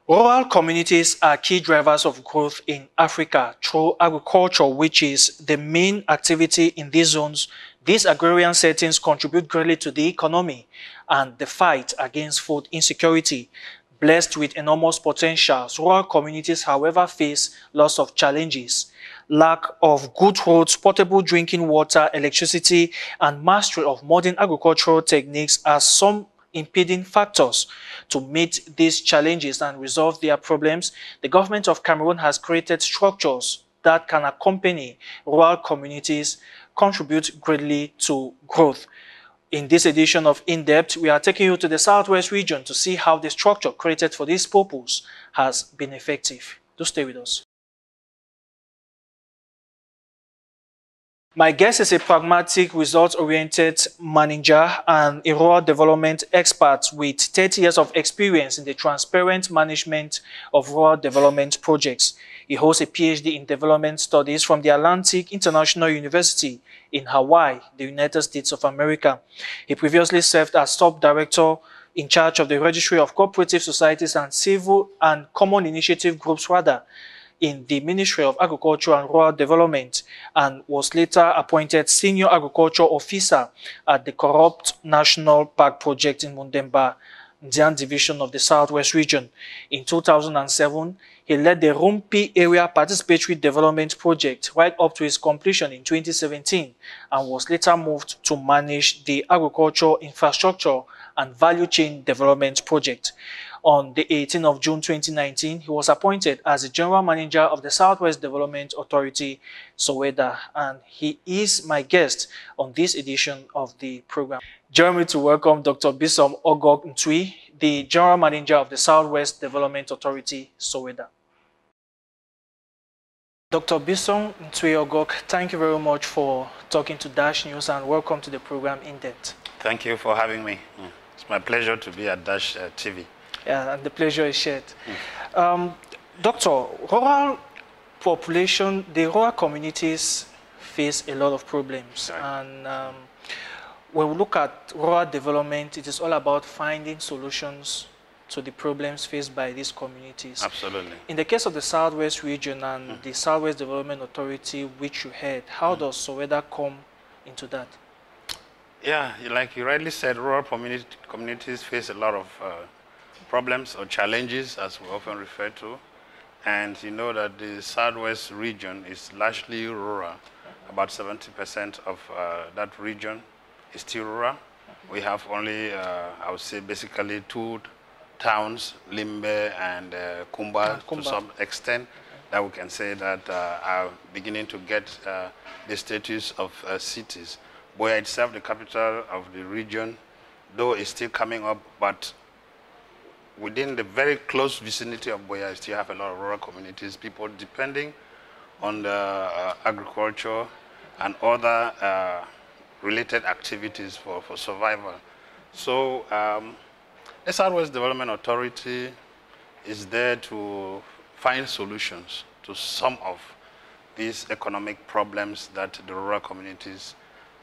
Rural communities are key drivers of growth in Africa through agriculture, which is the main activity in these zones. These agrarian settings contribute greatly to the economy and the fight against food insecurity. Blessed with enormous potentials, rural communities, however, face lots of challenges. Lack of good roads, potable drinking water, electricity, and mastery of modern agricultural techniques are some impeding factors. To meet these challenges and resolve their problems, the government of Cameroon has created structures that can accompany rural communities, contribute greatly to growth. In this edition of In-Depth, we are taking you to the Southwest region to see how the structure created for this purpose has been effective. Do stay with us. My guest is a pragmatic, results-oriented manager and a rural development expert with 30 years of experience in the transparent management of rural development projects. He holds a PhD in development studies from the Atlantic International University in Hawaii, the United States of America. He previously served as sub-director in charge of the Registry of Cooperative Societies and Civil and Common Initiative Groups, in the Ministry of Agriculture and Rural Development, and was later appointed Senior Agriculture Officer at the Corrupt National Park Project in Mundemba, Ndian Division of the Southwest Region. In 2007, he led the Rumpi Area Participatory Development Project right up to its completion in 2017, and was later moved to manage the Agriculture Infrastructure and Value Chain Development Project. On the 18th of June 2019, he was appointed as the General Manager of the Southwest Development Authority, SOWEDA, and he is my guest on this edition of the program. Join me to welcome Dr. Besong OGORK Ntui, the General Manager of the Southwest Development Authority, SOWEDA. Dr. Besong Ntui OGORK, thank you very much for talking to Dash News and welcome to the program In-Depth. Thank you for having me. It's my pleasure to be at Dash TV. Yeah, and the pleasure is shared. Doctor, rural population, the rural communities face a lot of problems. Right. And when we look at rural development, it is all about finding solutions to the problems faced by these communities. Absolutely. In the case of the Southwest region and the Southwest Development Authority, which you head, how does SOWEDA come into that? Yeah, like you rightly said, rural communities face a lot of problems or challenges, as we often refer to. And you know that the Southwest region is largely rural. About 70% of that region is still rural. We have only, I would say, basically two towns, Limbe and Kumba, to some extent, that we can say that are beginning to get the status of cities. Buea itself, the capital of the region, though is still coming up, but within the very close vicinity of Buea, you still have a lot of rural communities, people depending on the agriculture and other related activities for survival. So the Southwest Development Authority is there to find solutions to some of these economic problems that the rural communities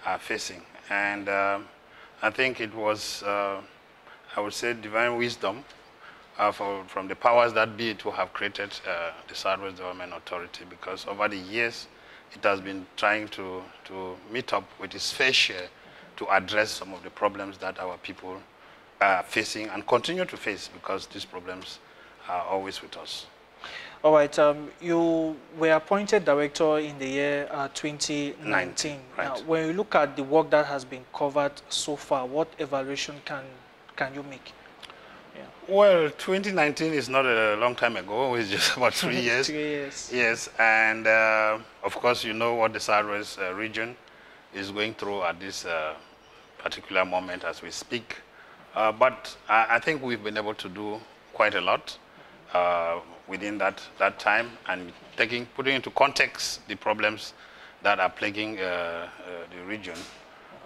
are facing. And I think it was, I would say, divine wisdom from the powers that be to have created the Southwest Development Authority, because over the years it has been trying to meet up with its fair share to address some of the problems that our people are facing and continue to face, because these problems are always with us. All right, you were appointed director in the year 2019. Right. Now, when you look at the work that has been covered so far, what evaluation can you make? Yeah. Well, 2019 is not a long time ago. It's just about 3 years. 3 years. Yes, and of course, you know what the Southwest region is going through at this particular moment as we speak. But I think we've been able to do quite a lot. within that time and putting into context the problems that are plaguing the region.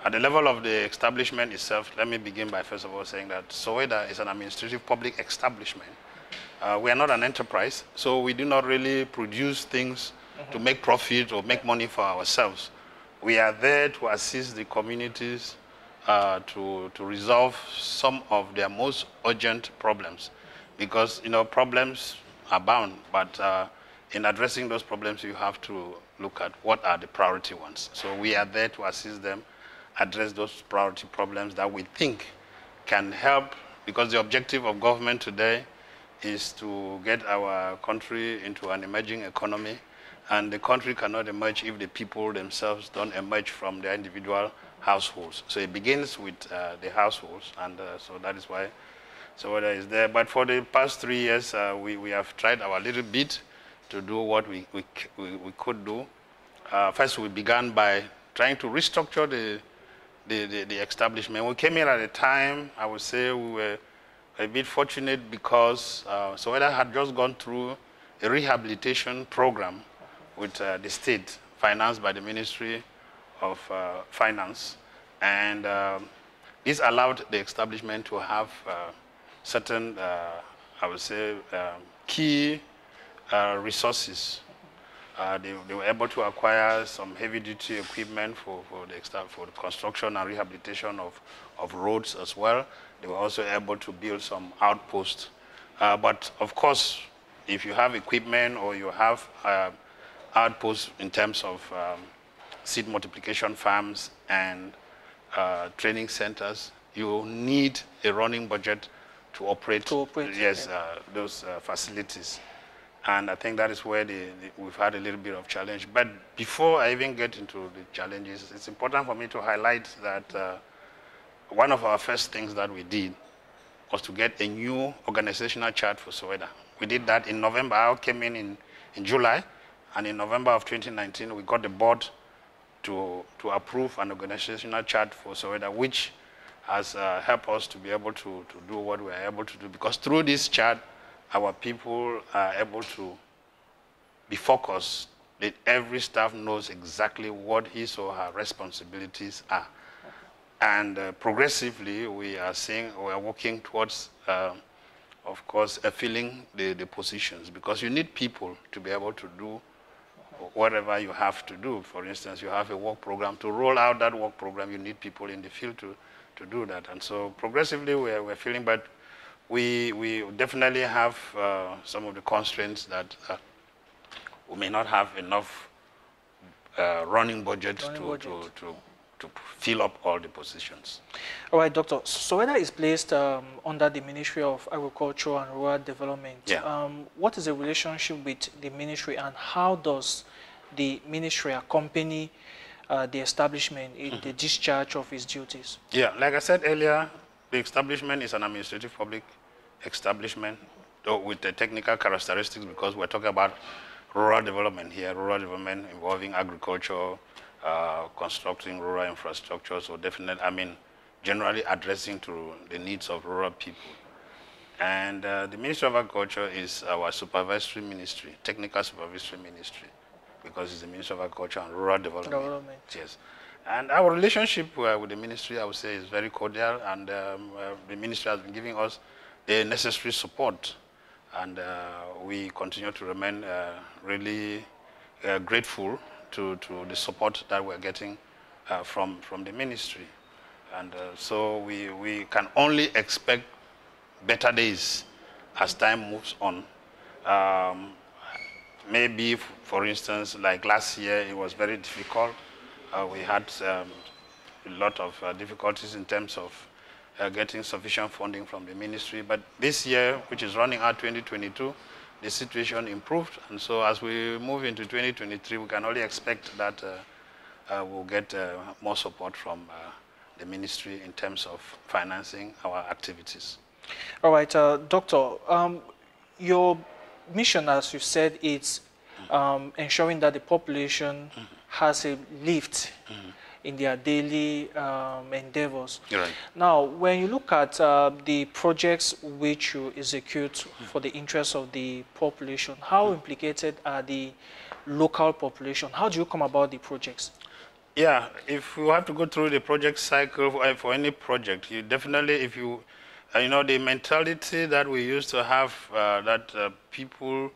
At the level of the establishment itself, let me begin by first of all saying that SOWEDA is an administrative public establishment. We are not an enterprise, so we do not really produce things to make profit or make money for ourselves. We are there to assist the communities to resolve some of their most urgent problems, because problems abound, but in addressing those problems you have to look at what are the priority ones. So we are there to assist them address those priority problems that we think can help, because the objective of government today is to get our country into an emerging economy, and the country cannot emerge if the people themselves don't emerge from their individual households. So it begins with the households, and so that is why SOWEDA is there. But for the past 3 years, we have tried our little bit to do what we could do. First, we began by trying to restructure the establishment. We came in at a time, I would say we were a bit fortunate because SOWEDA had just gone through a rehabilitation program with the state, financed by the Ministry of Finance. And this allowed the establishment to have certain, I would say, key resources. They were able to acquire some heavy-duty equipment for the construction and rehabilitation of roads as well. They were also able to build some outposts. But of course, if you have equipment or you have outposts in terms of seed multiplication farms and training centers, you need a running budget to operate, yes, those facilities. And I think that is where we've had a little bit of challenge. But before I even get into the challenges, it's important for me to highlight that one of our first things that we did was to get a new organizational chart for SOWEDA. We did that in November. I came in July, and in November of 2019, we got the board to approve an organizational chart for SOWEDA, which has helped us to be able to do what we are able to do. Because through this chart, our people are able to be focused, that every staff knows exactly what his or her responsibilities are. And progressively, we are working towards, of course, filling the positions, because you need people to be able to do whatever you have to do. For instance, you have a work program. To roll out that work program, you need people in the field to do that. And so progressively, we're filling, but we definitely have some of the constraints that we may not have enough running budget to fill up all the positions. All right, Doctor. SOWEDA is placed under the Ministry of Agriculture and Rural Development. Yeah. What is the relationship with the ministry, and how does the ministry accompany the establishment in the discharge of its duties? Yeah, like I said earlier, the establishment is an administrative public establishment with the technical characteristics, because we're talking about rural development here, rural development involving agriculture, constructing rural infrastructure, so definitely, generally addressing to the needs of rural people. And the Ministry of Agriculture is our supervisory ministry, technical supervisory ministry, because it's the Ministry of Agriculture and Rural Development. Yes. And our relationship with the ministry, I would say, is very cordial, and the ministry has been giving us the necessary support, and we continue to remain really grateful to the support that we're getting from the ministry. And so we can only expect better days as time moves on. Maybe, for instance, like last year, it was very difficult. We had a lot of difficulties in terms of getting sufficient funding from the ministry. But this year, which is running out 2022, the situation improved. And so as we move into 2023, we can only expect that we'll get more support from the ministry in terms of financing our activities. All right, Doctor, your mission, as you said, is ensuring that the population has a lift in their daily endeavors. Right. Now, when you look at the projects which you execute for the interests of the population, how implicated are the local population? How do you come about the projects? Yeah, if you have to go through the project cycle for any project, you definitely, if you, you know, the mentality that we used to have, that people,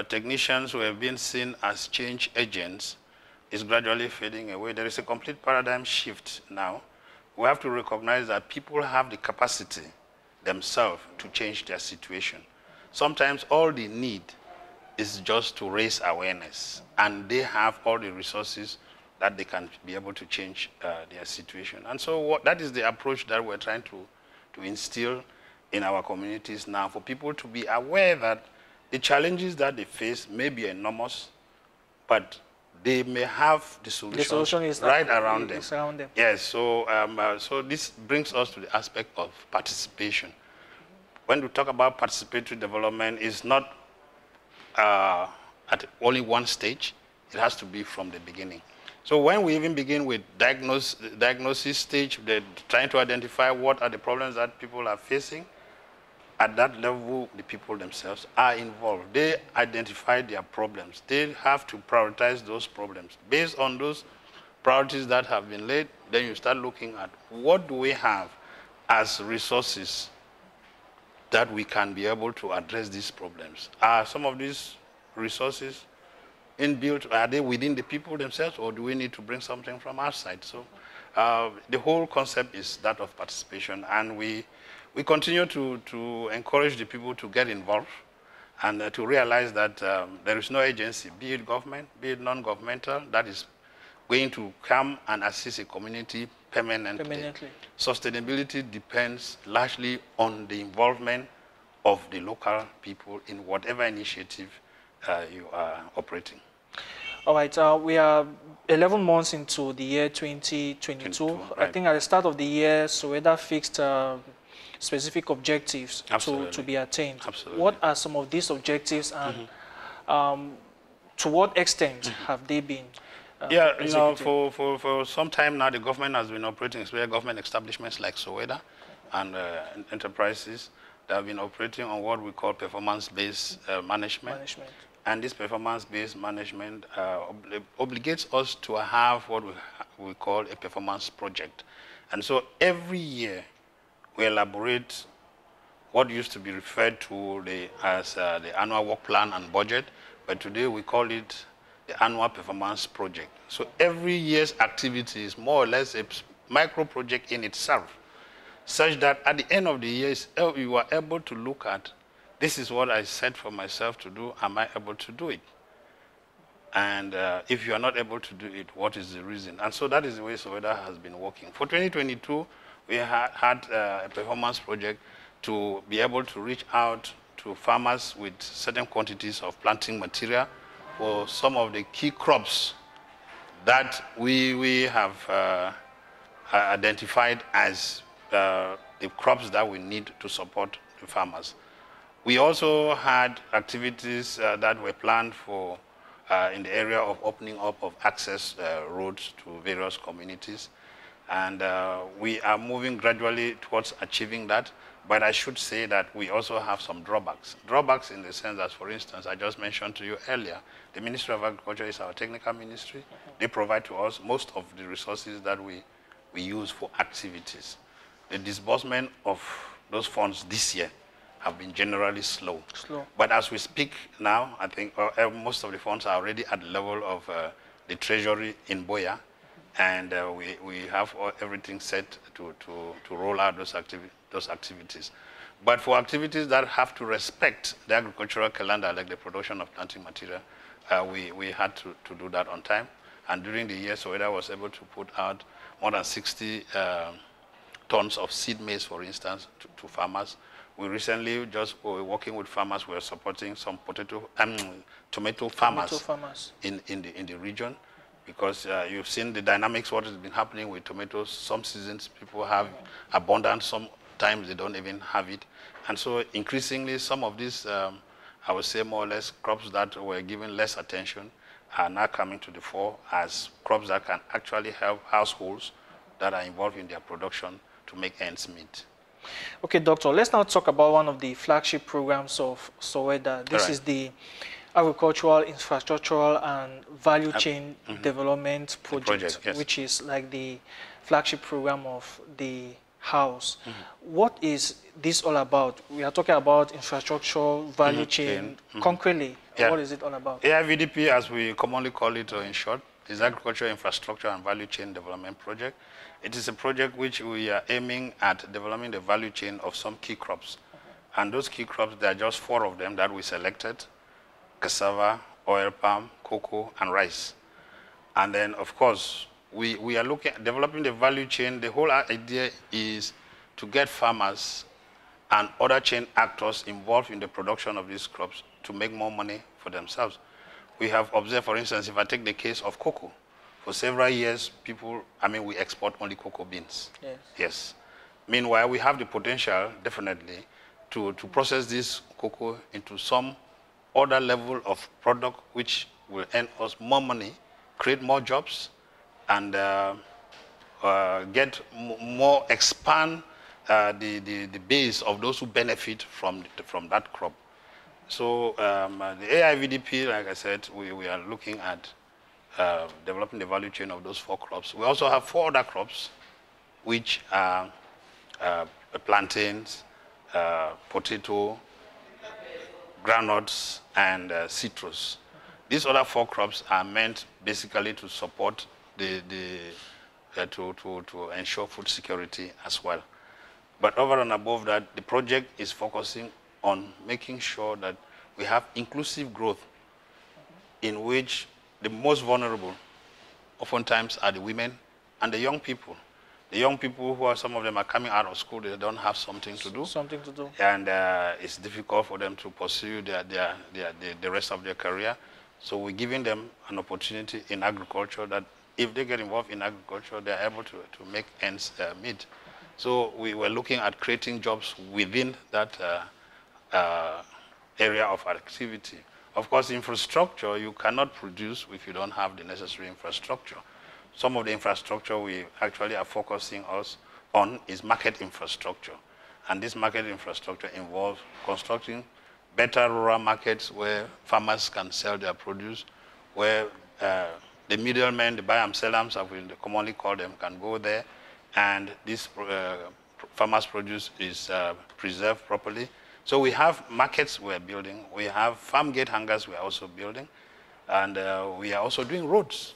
technicians who have been seen as change agents, is gradually fading away. There is a complete paradigm shift now. We have to recognize that people have the capacity themselves to change their situation. Sometimes all they need is just to raise awareness, and they have all the resources that they can be able to change their situation. And so that is the approach that we're trying to instill in our communities now, for people to be aware that the challenges that they face may be enormous, but they may have the solution is right around them. Yes, so, so this brings us to the aspect of participation. When we talk about participatory development, it's not at only one stage. It has to be from the beginning. So when we even begin with diagnosis stage, they're trying to identify what are the problems that people are facing, at that level, the people themselves are involved. They identify their problems. They have to prioritize those problems. Based on those priorities that have been laid, then you start looking at what do we have as resources that we can be able to address these problems. Are some of these resources inbuilt? Are they within the people themselves, or do we need to bring something from outside? So the whole concept is that of participation, and we continue to encourage the people to get involved and to realize that there is no agency, be it government, be it non-governmental, that is going to come and assist a community permanently. Sustainability depends largely on the involvement of the local people in whatever initiative you are operating. All right, we are 11 months into the year 2022. Right. I think at the start of the year, SOWEDA fixed specific objectives to be attained. Absolutely. What are some of these objectives, and to what extent have they been you know, for some time now, the government has been operating, especially government establishments like SOWEDA and enterprises that have been operating on what we call performance-based management. And this performance-based management obligates us to have what we call a performance project. And so every year, we elaborate what used to be referred to as the annual work plan and budget, but today we call it the annual performance project. So every year's activity is more or less a micro project in itself, such that at the end of the year, you are able to look at, this is what I set for myself to do, am I able to do it? And if you are not able to do it, what is the reason? And so that is the way SOWEDA has been working. For 2022, we had a performance project to be able to reach out to farmers with certain quantities of planting material for some of the key crops that we have identified as the crops that we need to support the farmers. We also had activities that were planned for in the area of opening up of access roads to various communities. And we are moving gradually towards achieving that. But I should say that we also have some drawbacks. Drawbacks in the sense that, for instance, I just mentioned to you earlier, the Ministry of Agriculture is our technical ministry. They provide to us most of the resources that we use for activities. The disbursement of those funds this year have been generally slow. But as we speak now, I think most of the funds are already at the level of the Treasury in Boya. And we have everything set to roll out those activities. But for activities that have to respect the agricultural calendar, like the production of planting material, we had to do that on time. And during the year, SOWEDA was able to put out more than 60 tons of seed maize, for instance, to farmers. We recently just were working with farmers. We are supporting some tomato farmers in the region. Because you've seen the dynamics, what has been happening with tomatoes. Some seasons people have abundance, sometimes they don't even have it. And so increasingly some of these, I would say more or less crops that were given less attention, are now coming to the fore as crops that can actually help households that are involved in their production to make ends meet. Okay, Doctor, let's now talk about one of the flagship programs of SOWEDA. This is the Agricultural, Infrastructural and Value Chain Development Project, yes, which is like the flagship program of the House. What is this all about? We are talking about infrastructure, value chain. Concretely, what is it all about? AIVDP, as we commonly call it in short, is Agriculture, Infrastructure and Value Chain Development Project. It is a project which we are aiming at developing the value chain of some key crops. And those key crops, there are just 4 of them that we selected: cassava, oil palm, cocoa, and rice. And then, of course, we are looking at developing the value chain. The whole idea is to get farmers and other chain actors involved in the production of these crops to make more money for themselves. We have observed, for instance, if I take the case of cocoa, for several years, we export only cocoa beans. Yes. Meanwhile, we have the potential, definitely, to process this cocoa into some other level of product which will earn us more money, create more jobs, and expand the base of those who benefit from that crop. So the AIVDP, like I said, we are looking at developing the value chain of those 4 crops. We also have 4 other crops, which are plantains, potato, groundnuts, and citrus. These other 4 crops are meant basically to support to ensure food security as well. But over and above that, the project is focusing on making sure that we have inclusive growth in which the most vulnerable oftentimes are the women and the young people. The young people who some of them are coming out of school, they don't have something to do. And it's difficult for them to pursue the rest of their career. So we're giving them an opportunity in agriculture that if they get involved in agriculture, they're able to make ends meet. So we were looking at creating jobs within that area of activity. Of course, infrastructure, you cannot produce if you don't have the necessary infrastructure. Some of the infrastructure we actually are focusing on is market infrastructure. And this market infrastructure involves constructing better rural markets where farmers can sell their produce, where the middlemen, the buy and sellers, as we commonly call them, can go there, and this farmers' produce is preserved properly. So we have markets we're building. We have farm gate hangars we're also building. And we are also doing roads.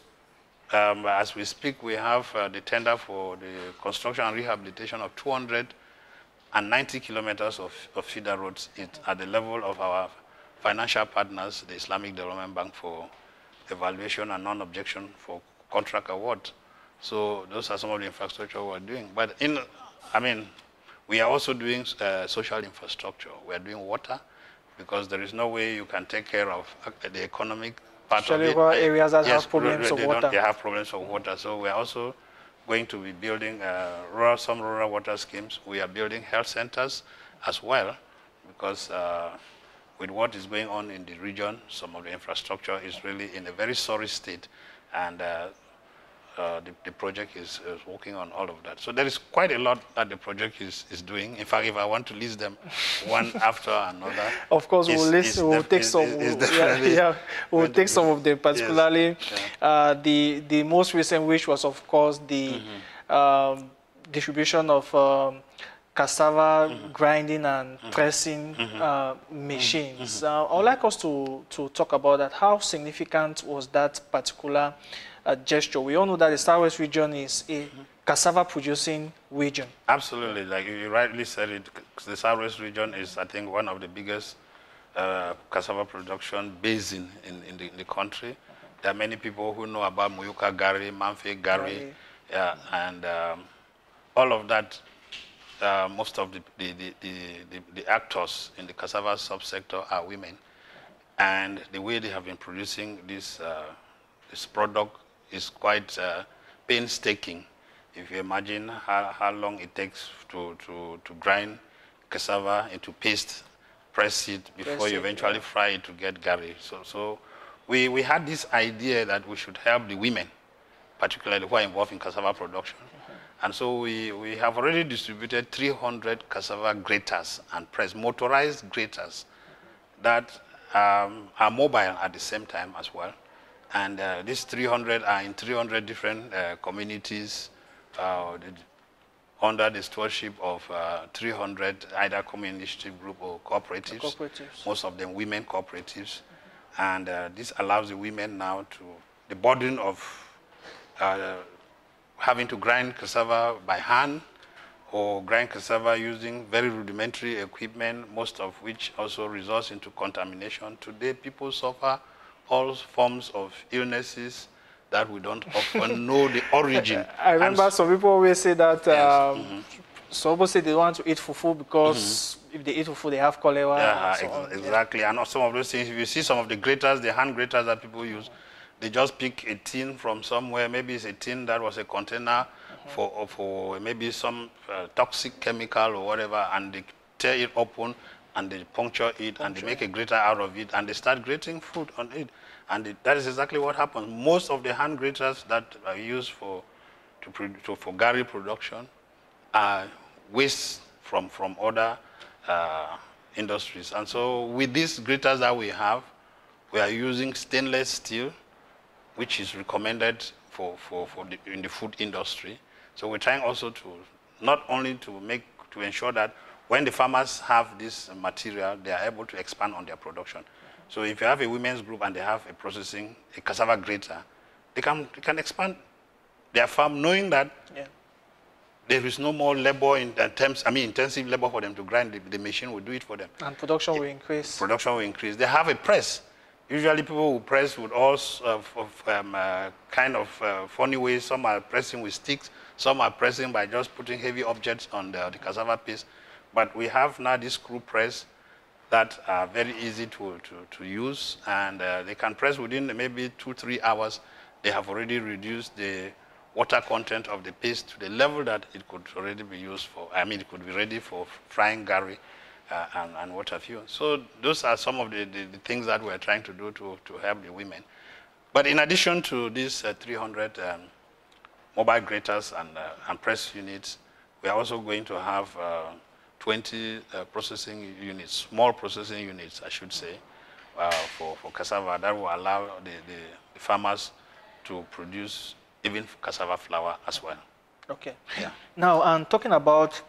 As we speak, we have the tender for the construction and rehabilitation of 290 kilometers of feeder roads at the level of our financial partners, the Islamic Development Bank, for evaluation and non-objection for contract award. So those are some of the infrastructure we're doing. But we are also doing social infrastructure. We are doing water, because there is no way you can take care of the economic part of it. Areas that have problems of water. They have problems of water. So we are also going to be building some rural water schemes. We are building health centers as well, because with what is going on in the region, some of the infrastructure is really in a very sorry state, and the project is working on all of that. So there is quite a lot that the project is doing. In fact, if I want to list them one after another, of course we'll take some. We'll take some of them, particularly the most recent, which was of course the distribution of cassava grinding and pressing machines. I would like us to talk about that. How significant was that particular gesture? We all know that the Southwest region is a cassava producing region. Absolutely, like you rightly said it, the Southwest region is, I think, one of the biggest cassava production basin in the country. There are many people who know about Muyuka Gari, Manfe Gari, and all of that. Most of the actors in the cassava subsector are women, and the way they have been producing this product is quite painstaking. If you imagine how long it takes to grind cassava into paste, press it before you eventually fry it to get gari. So we had this idea that we should help the women, particularly who are involved in cassava production. And so we have already distributed 300 cassava graters and press, motorized graters that are mobile at the same time as well. And these 300 are in 300 different communities under the stewardship of 300 either community initiative group or cooperatives, most of them women cooperatives. And this allows the women now to, the burden of having to grind cassava by hand or grind cassava using very rudimentary equipment, most of which also results into contamination. Today, people suffer all forms of illnesses that we don't often know the origin. I remember some people always say that some people say they want to eat fufu because if they eat fufu, they have cholera. Yeah, and so on. Exactly. Yeah. And some of those things, if you see some of the graters, the hand graters that people use, they just pick a tin from somewhere. Maybe it's a tin that was a container for maybe some toxic chemical or whatever, and they tear it open and they puncture it and they make a grater out of it and they start grating food on it. And that is exactly what happens. Most of the hand graters that are used for gari production are waste from other industries. And so with these graters that we have, we are using stainless steel, which is recommended in the food industry. So we're trying also to not only to ensure that when the farmers have this material, they are able to expand on their production. So if you have a women's group and they have a cassava grater, they can expand their farm knowing that there is no more labor intensive labor for them to grind. The machine will do it for them. And production will increase. Production will increase. They have a press. Usually people will press with all kind of funny ways. Some are pressing with sticks. Some are pressing by just putting heavy objects on the cassava piece. But we have now this screw press that are very easy to use, and they can press within maybe 2-3 hours. They have already reduced the water content of the paste to the level that it could already be used for, it could be ready for frying gari and what have you. So those are some of the things that we're trying to do to help the women. But in addition to these 300 mobile graters and press units, we are also going to have 20 processing units, small processing units, I should say, for cassava that will allow the farmers to produce even cassava flour as well. Okay. Yeah. Now, talking about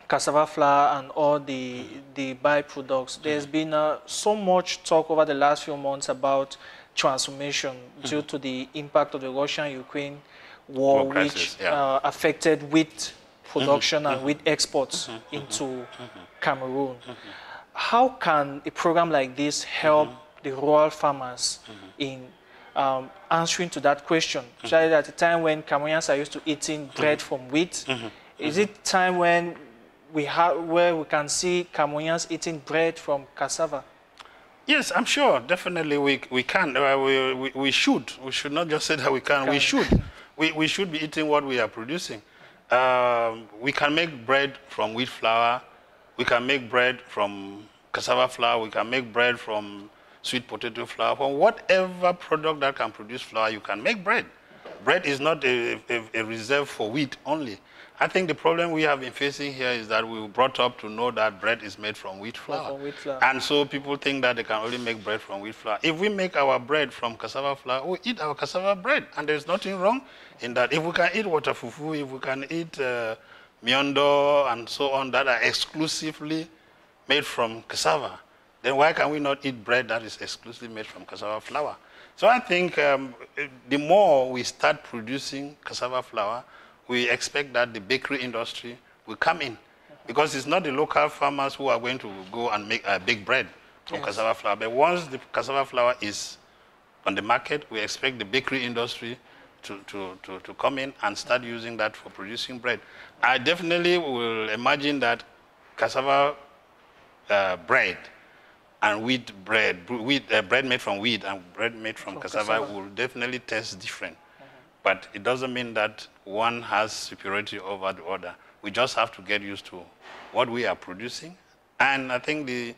cassava flour and all the byproducts, there's been so much talk over the last few months about transformation due to the impact of the Russian-Ukraine war, which affected wheat production and wheat exports into Cameroon. How can a program like this help the rural farmers in answering to that question? Especially at a time when Cameroonians are used to eating bread from wheat, is it time when where we can see Cameroonians eating bread from cassava? Yes, I'm sure. Definitely we can. We should. We should not just say that we can. We should. We should be eating what we are producing. We can make bread from wheat flour. We can make bread from cassava flour. We can make bread from sweet potato flour. From whatever product that can produce flour, you can make bread. Bread is not a reserve for wheat only. I think the problem we have been facing here is that we were brought up to know that bread is made from wheat flour. And so people think that they can only make bread from wheat flour. If we make our bread from cassava flour, we eat our cassava bread. And there's nothing wrong in that. If we can eat water fufu, if we can eat miondo and so on that are exclusively made from cassava, then why can we not eat bread that is exclusively made from cassava flour? So I think the more we start producing cassava flour, we expect that the bakery industry will come in, because it's not the local farmers who are going to go and make bake bread from cassava flour. But once the cassava flour is on the market, we expect the bakery industry to come in and start using that for producing bread. I definitely will imagine that cassava bread and wheat bread, bread made from wheat and bread made from cassava will definitely taste different. But it doesn't mean that one has superiority over the other. We just have to get used to what we are producing. And I think the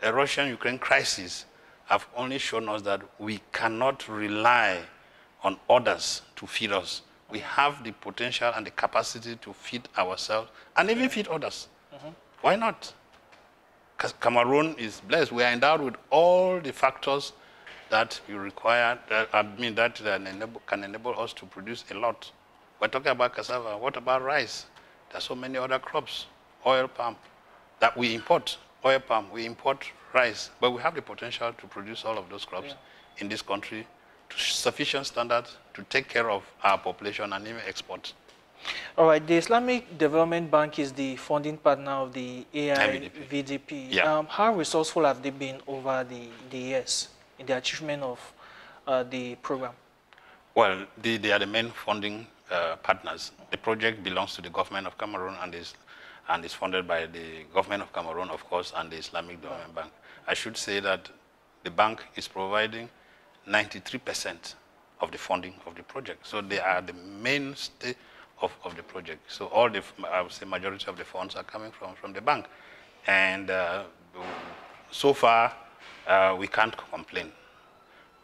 Russian-Ukraine crisis have only shown us that we cannot rely on others to feed us. We have the potential and the capacity to feed ourselves and even feed others. Why not? Because Cameroon is blessed. We are endowed with all the factors that you require, that can enable us to produce a lot. We're talking about cassava. What about rice? There are so many other crops. Oil palm that we import. Oil palm, we import rice. But we have the potential to produce all of those crops in this country to sufficient standards to take care of our population and even export. All right, the Islamic Development Bank is the funding partner of the AIVDP. Yeah. How resourceful have they been over the years in the achievement of the program? Well, they are the main funding partners. The project belongs to the government of Cameroon and is funded by the government of Cameroon, of course, and the Islamic Development Bank. I should say that the bank is providing 93% of the funding of the project. So they are the mainstay of the project. So all the, I would say, majority of the funds are coming from the bank. And so far, we can't complain.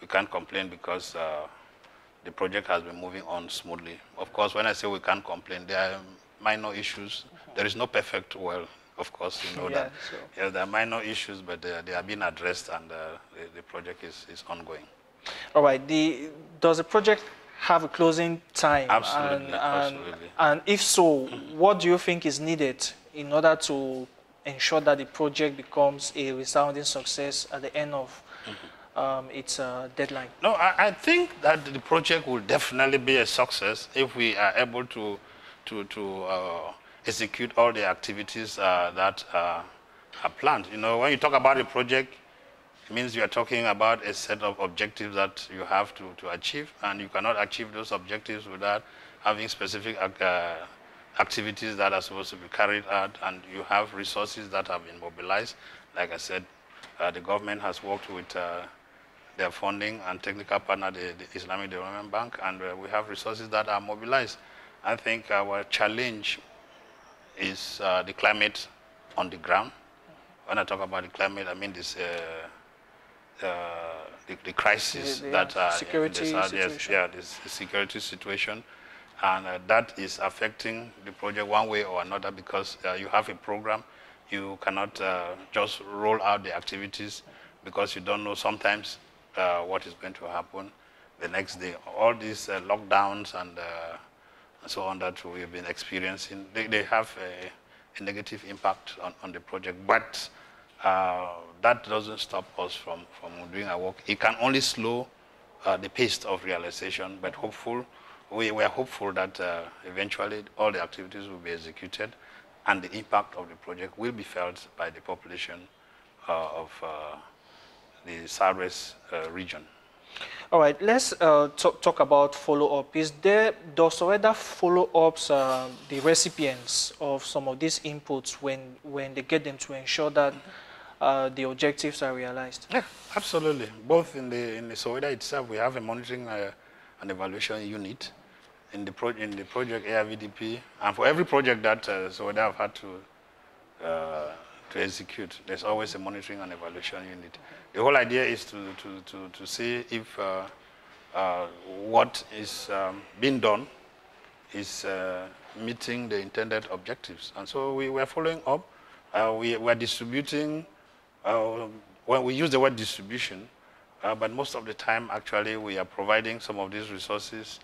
We can't complain because the project has been moving on smoothly. Of course, when I say we can't complain, there are minor issues. There is no perfect world, of course, you know that. Sure. Yeah, there are minor issues, but they are being addressed, and the project is ongoing. All right. Does the project have a closing time? Absolutely, absolutely. And if so, what do you think is needed in order to ensure that the project becomes a resounding success at the end of its deadline? No, I think that the project will definitely be a success if we are able to execute all the activities that are planned. You know, when you talk about a project, it means you are talking about a set of objectives that you have to achieve, and you cannot achieve those objectives without having specific activities that are supposed to be carried out, and you have resources that have been mobilized. Like I said, the government has worked with their funding and technical partner, the Islamic Development Bank, and we have resources that are mobilized. I think our challenge is the climate on the ground. When I talk about the climate, I mean this the crisis that security situation. This security situation, and that is affecting the project one way or another, because you have a program, you cannot just roll out the activities because you don't know sometimes what is going to happen the next day. All these lockdowns and so on that we have been experiencing, they have a negative impact on the project, but that doesn't stop us from doing our work. It can only slow the pace of realization, but we are hopeful that eventually all the activities will be executed and the impact of the project will be felt by the population of the Southwest region. All right, let's talk about follow-up. Does SOWEDA follow up the recipients of some of these inputs when they get them to ensure that the objectives are realized? Yeah, absolutely. Both in the SOWEDA itself, we have a monitoring and evaluation unit. In the project AIVDP, and for every project that SOWEDA have had to execute, there's always a monitoring and evaluation unit. The whole idea is to see if what is being done is meeting the intended objectives. And so we are following up. We are distributing, when we use the word distribution, but most of the time, actually, we are providing some of these resources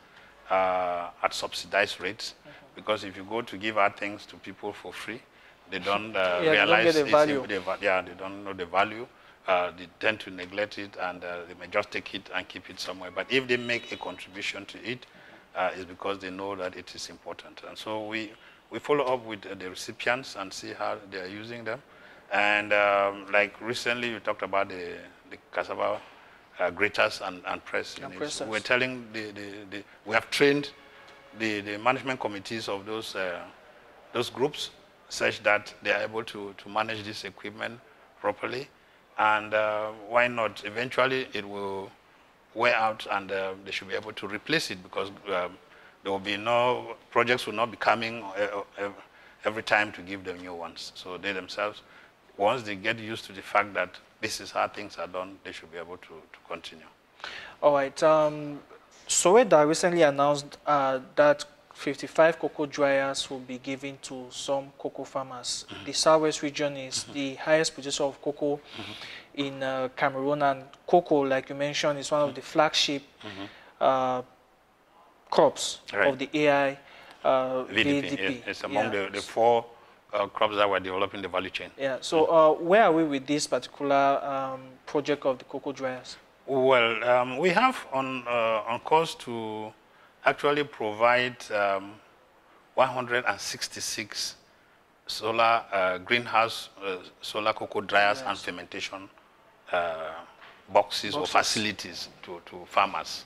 at subsidized rates, because if you go to give out things to people for free, they don't realize they don't get the value. They don't know the value. They tend to neglect it, and they may just take it and keep it somewhere. But if they make a contribution to it, it's because they know that it is important. And so we follow up with the recipients and see how they are using them. And like recently, you talked about the cassava graters and press units. We're telling we have trained the management committees of those groups such that they are able to manage this equipment properly. And why not? Eventually, it will wear out, and they should be able to replace it, because there will be projects will not be coming every time to give them new ones. So they themselves once they get used to the fact that this is how things are done, they should be able to continue. All right. SOWEDA recently announced that 55 cocoa dryers will be given to some cocoa farmers. The Southwest region is the highest producer of cocoa in Cameroon, and cocoa, like you mentioned, is one of the flagship crops of the AI VDP. It's among the four crops that were developing the value chain. Yeah. So where are we with this particular project of the cocoa dryers? Well, we have on course to actually provide 166 solar greenhouse solar cocoa dryers and fermentation boxes or facilities to farmers.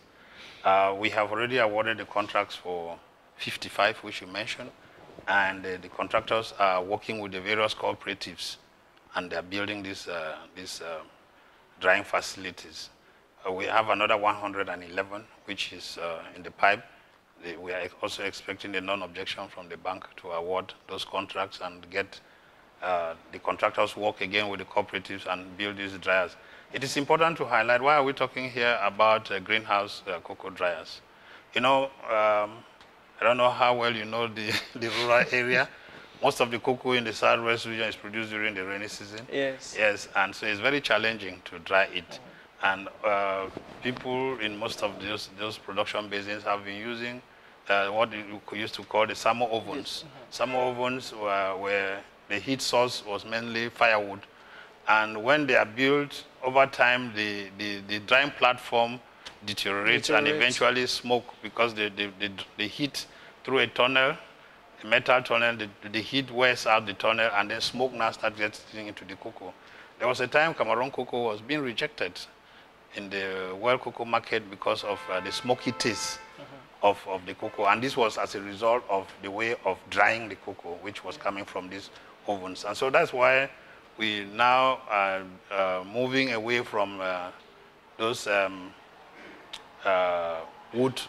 We have already awarded the contracts for 55, which you mentioned, and the contractors are working with the various cooperatives, and they're building these drying facilities. We have another 111, which is in the pipe. We are also expecting a non-objection from the bank to award those contracts and get the contractors work again with the cooperatives and build these dryers. It is important to highlight, why are we talking here about greenhouse cocoa dryers? You know, I don't know how well you know the rural area. Most of the cocoa in the Southwest region is produced during the rainy season. Yes. Yes, and so it's very challenging to dry it. And people in most of those production basins have been using what you used to call the summer ovens. Summer ovens where the heat source was mainly firewood. And when they are built, over time, the drying platform deteriorates and eventually smoke, because the heat through a tunnel, a metal tunnel, the heat wears out the tunnel, and then smoke now starts getting into the cocoa. There was a time Cameroon cocoa was being rejected in the world cocoa market because of the smoky taste of the cocoa. And this was as a result of the way of drying the cocoa, which was coming from these ovens. And so that's why we now are moving away from those wood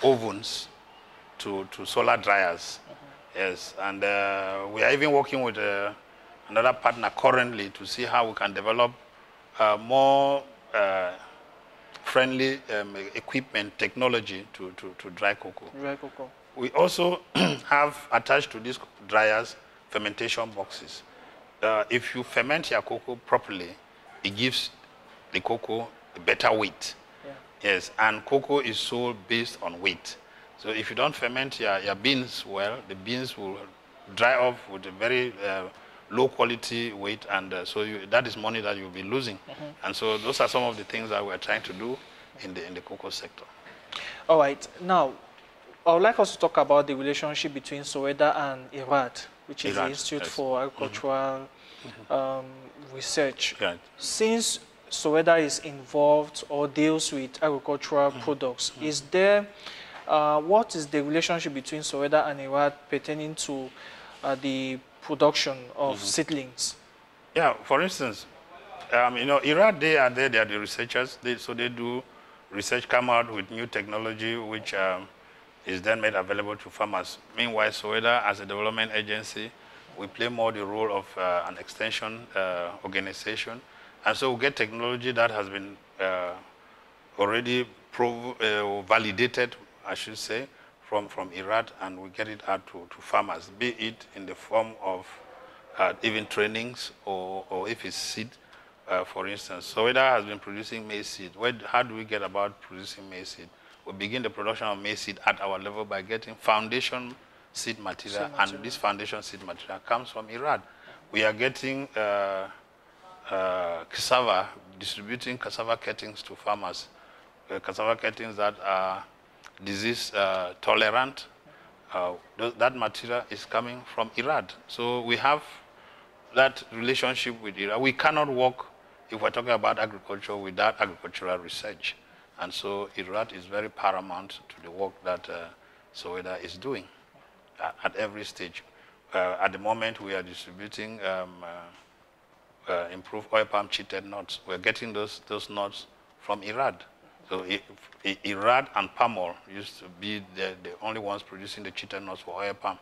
ovens to solar dryers. Yes, and we are even working with another partner currently to see how we can develop more friendly equipment, technology to dry cocoa. Dry cocoa. We also have attached to these dryers fermentation boxes. If you ferment your cocoa properly, it gives the cocoa a better weight. Yeah. Yes, and cocoa is sold based on weight. So if you don't ferment your beans well, the beans will dry off with a very low quality weight, and so that is money that you'll be losing. And so those are some of the things that we're trying to do in the cocoa sector. All right. Now, I would like us to talk about the relationship between SOWEDA and IRAD, which is the Institute for Agricultural Research. Right. Since SOWEDA is involved or deals with agricultural products, is there, what is the relationship between SOWEDA and IRAD pertaining to the production of seedlings? Yeah, for instance, you know, IRAD, they are the researchers, so they do research, come out with new technology, which is then made available to farmers. Meanwhile, SOWEDA, as a development agency, we play more the role of an extension organization. And so we get technology that has been already validated, I should say, from IRAD, and we get it out to farmers, be it in the form of even trainings or if it's seed, for instance. SOWEDA has been producing maize seed. How do we get about producing maize seed? We begin the production of maize seed at our level by getting foundation seed material, and this foundation seed material comes from IRAD. We are getting cassava, distributing cassava cuttings to farmers, cassava cuttings that are disease tolerant. That material is coming from IRAD. So we have that relationship with IRAD. We cannot work, if we're talking about agriculture, without agricultural research. And so IRAD is very paramount to the work that SOWEDA is doing at every stage. At the moment, we are distributing improved oil palm cheated nuts. We're getting those nuts from IRAD. So IRAD and palm oil used to be the only ones producing the cheated nuts for oil palm.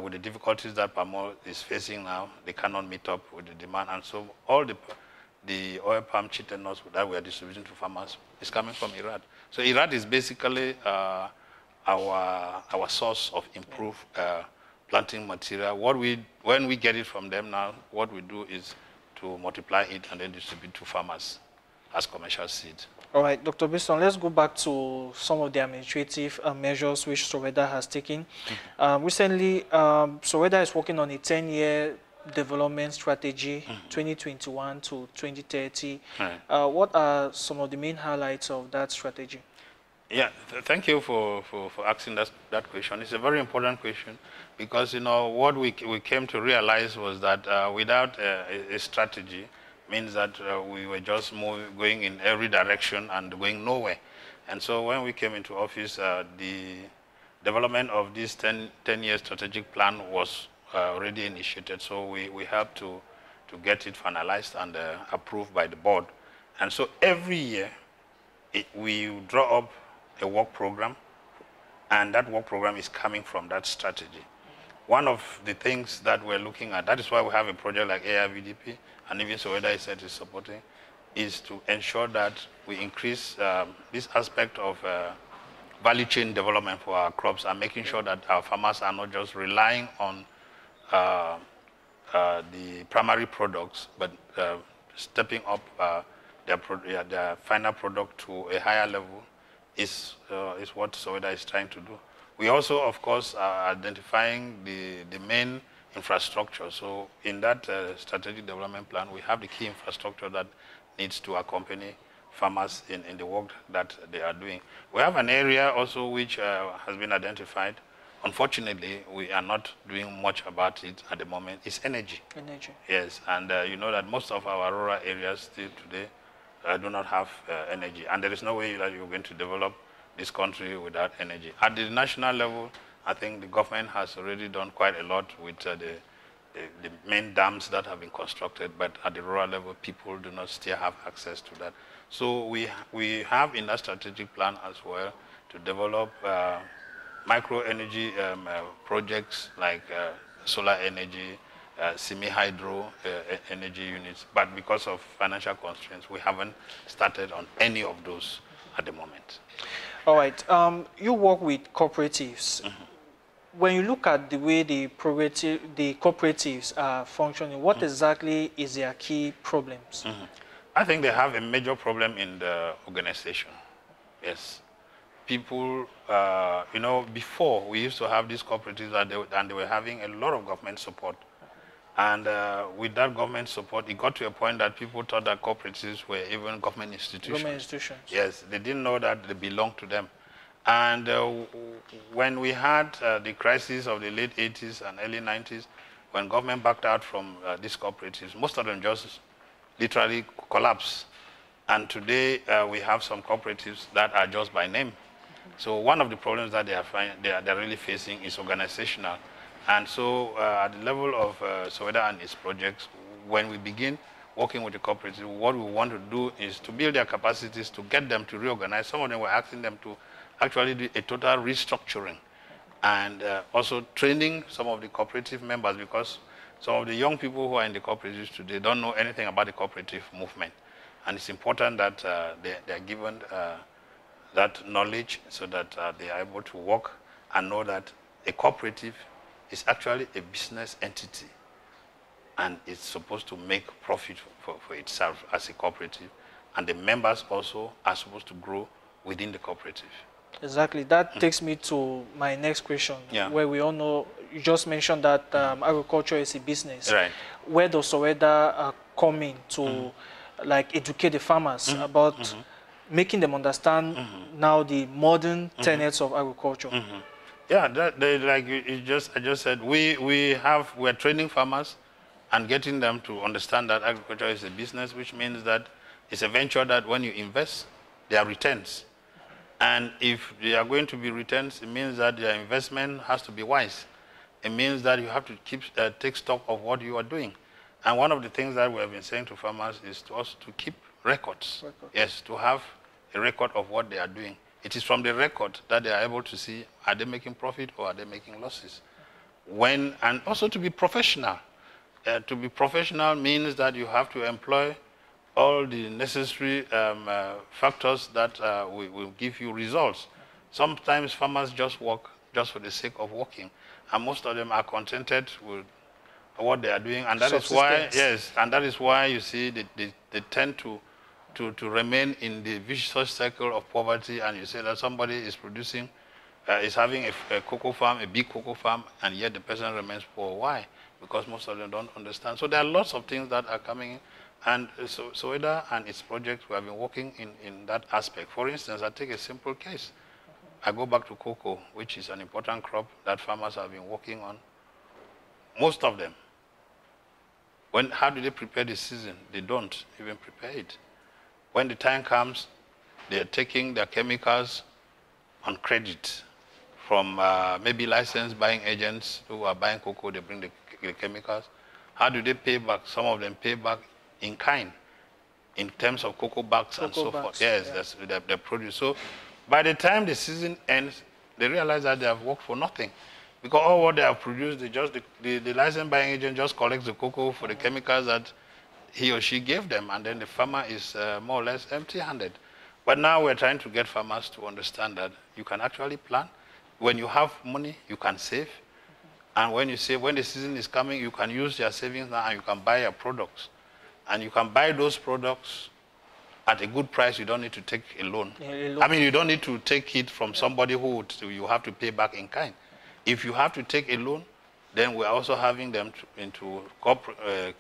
with the difficulties that palm oil is facing now, they cannot meet up with the demand. And so all the oil palm chitinous that we are distributing to farmers is coming from Iraq. So Iraq is basically our source of improved planting material. When we get it from them now, what we do is to multiply it and then distribute to farmers as commercial seed. All right, Dr. Besong, let's go back to some of the administrative measures which SOWEDA has taken. Recently, SOWEDA is working on a 10-year development strategy, 2021 to 2030. Right. What are some of the main highlights of that strategy? Yeah, thank you for asking that question. It's a very important question because, you know, what we came to realize was that without a strategy, means that we were just going in every direction and going nowhere. And so when we came into office, the development of this 10-year strategic plan was already initiated. So we have to get it finalized and approved by the board. And so every year, we draw up a work program, and that work program is coming from that strategy. One of the things that we're looking at, that is why we have a project like AIVDP, and even SOWEDA is supporting, is to ensure that we increase this aspect of value chain development for our crops and making sure that our farmers are not just relying on the primary products, but stepping up their final product to a higher level is what SOWEDA is trying to do. We also, of course, are identifying the main infrastructure. So in that strategic development plan, we have the key infrastructure that needs to accompany farmers in the work that they are doing. We have an area also which has been identified. Unfortunately, we are not doing much about it at the moment. It's energy. Energy. Yes, and you know that most of our rural areas still today do not have energy. And there is no way that you're going to develop this country without energy. At the national level, I think the government has already done quite a lot with the main dams that have been constructed, but at the rural level, people do not still have access to that. So we have in that strategic plan as well to develop micro-energy projects like solar energy, semi-hydro energy units, but because of financial constraints, we haven't started on any of those at the moment. All right. You work with cooperatives. When you look at the way the cooperatives are functioning, what exactly is their key problems? I think they have a major problem in the organization. Yes. People, you know, before we used to have these cooperatives and they were having a lot of government support. And with that government support, it got to a point that people thought that cooperatives were even government institutions. Government institutions. Yes, they didn't know that they belonged to them. And when we had the crisis of the late 80s and early 90s, when government backed out from these cooperatives, most of them just literally collapsed. And today we have some cooperatives that are just by name. So one of the problems that they're really facing is organizational. And so at the level of SOWEDA and its projects, when we begin working with the cooperative, what we want to do is to build their capacities to get them to reorganize. Some of them were asking them to actually do a total restructuring and also training some of the cooperative members, because some of the young people who are in the cooperatives today don't know anything about the cooperative movement. And it's important that they are given that knowledge so that they are able to work and know that a cooperative is actually a business entity and it's supposed to make profit for itself as a cooperative, and the members also are supposed to grow within the cooperative. Exactly. That takes me to my next question, where we all know, you just mentioned that agriculture is a business. Right. Where does SOWEDA come in to like educate the farmers about making them understand now the modern tenets of agriculture? Yeah, like I just said, we're training farmers and getting them to understand that agriculture is a business, which means that it's a venture that when you invest, there are returns. And if there are going to be returns, it means that your investment has to be wise. It means that you have to take stock of what you are doing. And one of the things that we have been saying to farmers is to also to keep records. Yes, to have a record of what they are doing. It is from the record that they are able to see, are they making profit or are they making losses? and also to be professional. To be professional means that you have to employ all the necessary factors that will give you results. Sometimes farmers just work just for the sake of working, and most of them are contented with what they are doing, and that is why, yes, and that is why you see they tend to remain in the vicious cycle of poverty. And you say that somebody is producing, is having a cocoa farm, a big cocoa farm, and yet the person remains poor. Why? Because most of them don't understand. So there are lots of things that are coming in. And so SOWEDA and its projects, we have been working in that aspect. For instance, I take a simple case. I go back to cocoa, which is an important crop that farmers have been working on. Most of them. How do they prepare the season? They don't even prepare it. When the time comes, they're taking their chemicals on credit from maybe licensed buying agents who are buying cocoa. They bring the chemicals. How do they pay back? Some of them pay back in kind, in terms of cocoa bags and so forth. Yes, yeah. That's the produce. So by the time the season ends, they realize that they have worked for nothing. Because all what they have produced, the licensed buying agent just collects the cocoa for the chemicals that he or she gave them, and then the farmer is more or less empty-handed. But now we're trying to get farmers to understand that you can actually plan. When you have money, you can save. And when you save, when the season is coming, you can use your savings now and you can buy your products. And you can buy those products at a good price. You don't need to take a loan. I mean, you don't need to take it from somebody who you have to pay back in kind. If you have to take a loan, then we're also having them into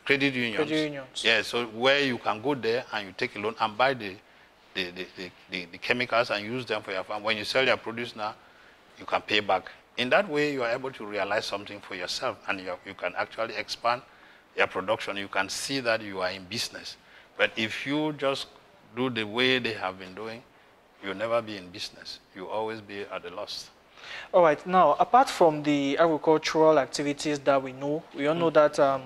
credit unions. Yeah, so where you can go there and you take a loan and buy the chemicals and use them for your farm. When you sell your produce now, you can pay back. In that way, you are able to realize something for yourself, and you can actually expand your production. You can see that you are in business. But if you just do the way they have been doing, you'll never be in business. You'll always be at a loss. All right. Now, apart from the agricultural activities that we all know that the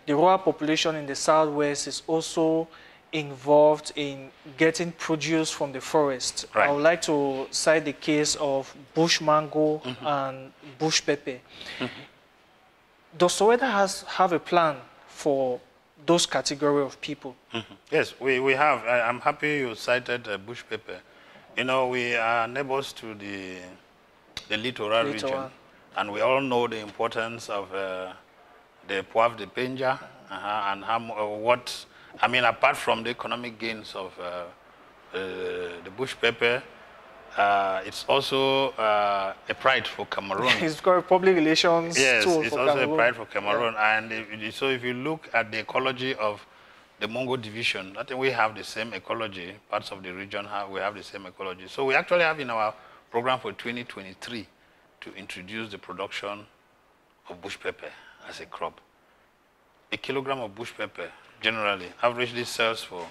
rural population in the Southwest is also involved in getting produce from the forest. Right. I would like to cite the case of bush mango and bush pepper. Does SOWEDA have a plan for those category of people? Yes, we have. I'm happy you cited bush pepper. You know, we are neighbors to the littoral region, and we all know the importance of the poivre de Penja and what, I mean, apart from the economic gains of the bush pepper, it's also a pride for Cameroon. It's got a public relations tool it's for also Cameroon. A pride for Cameroon. Yeah. And so if you look at the ecology of the Mongo division, I think we have the same ecology. Parts of the region we have the same ecology. So we actually have in our program for 2023 to introduce the production of bush pepper as a crop. A kilogram of bush pepper generally averagely sells for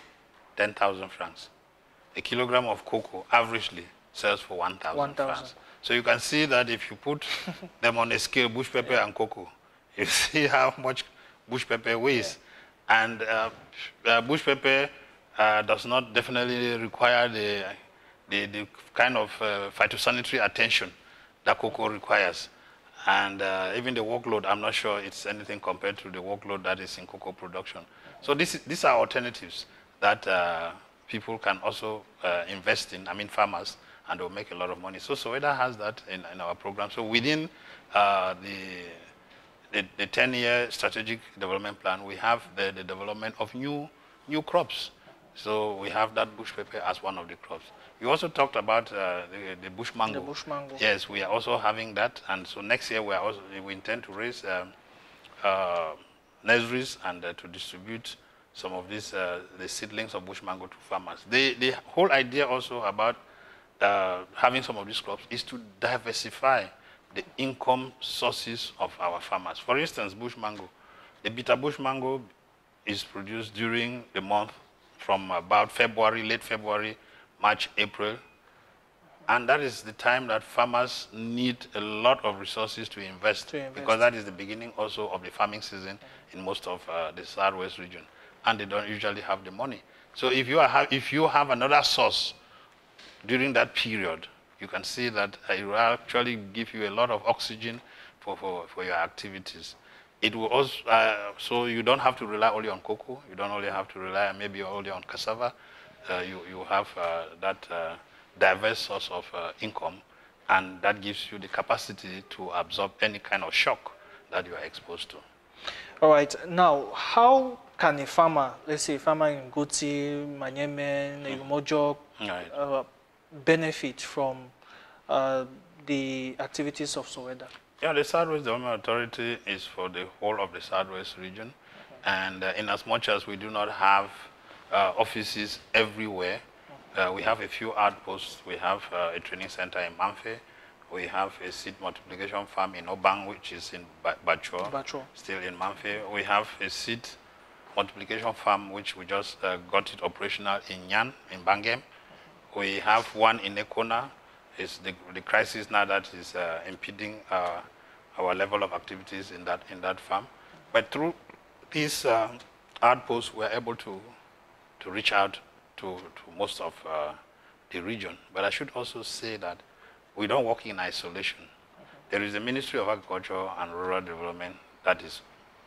10,000 francs. A kilogram of cocoa averagely sells for 1,000 francs. So you can see that if you put them on a scale, bush pepper and cocoa, you see how much bush pepper weighs. And bush pepper does not definitely require the kind of phytosanitary attention that cocoa requires. And even the workload, I'm not sure it's anything compared to the workload that is in cocoa production. So these are alternatives that people can also invest in, I mean farmers, and they'll make a lot of money. So SOWEDA has that in our program. So within the 10-year strategic development plan, we have the development of new crops. So we have that bush pepper as one of the crops. You also talked about the bush mango. The bush mango. Yes, we are also having that, and so next year we intend to raise nurseries and to distribute some of these the seedlings of bush mango to farmers. The whole idea also about having some of these crops is to diversify the income sources of our farmers. For instance, bush mango. The bitter bush mango is produced during the month from about February, late February, March, April. And that is the time that farmers need a lot of resources to invest. Because that is the beginning also of the farming season in most of the Southwest region. And they don't usually have the money. So if you have another source during that period, you can see that it will actually give you a lot of oxygen for your activities. It will also, so you don't have to rely only on cocoa. You don't only have to rely maybe only on cassava. You have that diverse source of income, and that gives you the capacity to absorb any kind of shock that you are exposed to. All right. Now, how can a farmer, let's say a farmer in Ntui, Manyemen, OGORK, right, benefit from the activities of SOWEDA? Yeah, the Southwest Development Authority is for the whole of the Southwest region. And in as much as we do not have offices everywhere, we have a few outposts. We have a training center in Manfe. We have a seed multiplication farm in Obang, which is in Bacho, still in Manfe. We have a seed multiplication farm, which we just got it operational in Nyan, in Bangem. We have one in Ekona. It's the crisis now that is impeding our level of activities in that farm. But through these outposts, we're able to reach out to most of the region. But I should also say that we don't work in isolation. There is a Ministry of Agriculture and Rural Development that is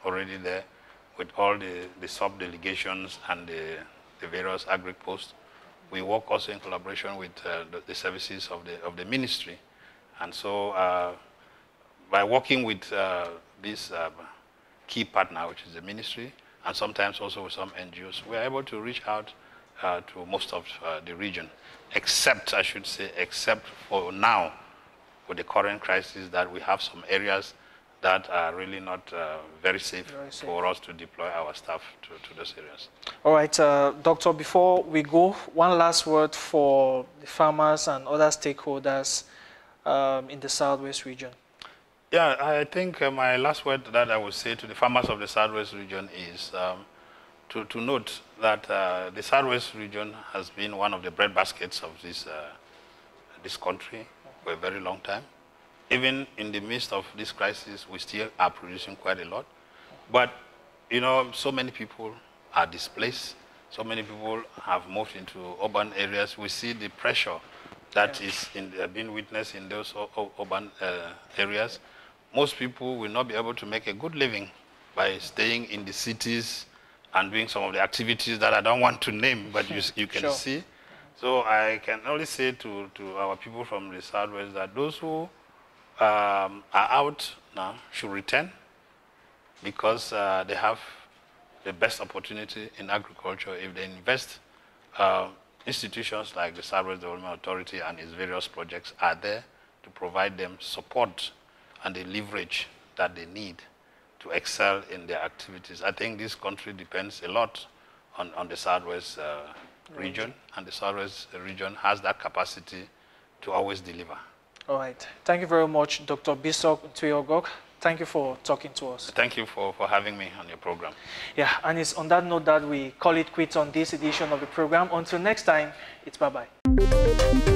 already there with all the sub-delegations and the various agri posts. We work also in collaboration with the services of the ministry. And so by working with this key partner, which is the ministry, and sometimes also with some NGOs, we're able to reach out to most of the region, except, I should say, except for now, with the current crisis, that we have some areas that are really not very safe for us to deploy our staff to those areas. All right, Doctor, before we go, one last word for the farmers and other stakeholders in the Southwest region. Yeah, I think my last word that I would say to the farmers of the Southwest region is to note that the Southwest region has been one of the breadbaskets of this country for a very long time. Even in the midst of this crisis, we still are producing quite a lot. But, you know, so many people are displaced. So many people have moved into urban areas. We see the pressure that is being witnessed in those urban areas. Most people will not be able to make a good living by staying in the cities and doing some of the activities that I don't want to name, but you can see. So I can only say to our people from the Southwest that those who are out now should return, because they have the best opportunity in agriculture if they invest. Institutions like the Southwest Development Authority and its various projects are there to provide them support and the leverage that they need to excel in their activities. I think this country depends a lot on the Southwest region, and the Southwest region has that capacity to always deliver. All right. Thank you very much, Dr. Besong Ntui OGORK. Thank you for talking to us. Thank you for having me on your program. Yeah, and it's on that note that we call it quits on this edition of the program. Until next time, it's bye-bye.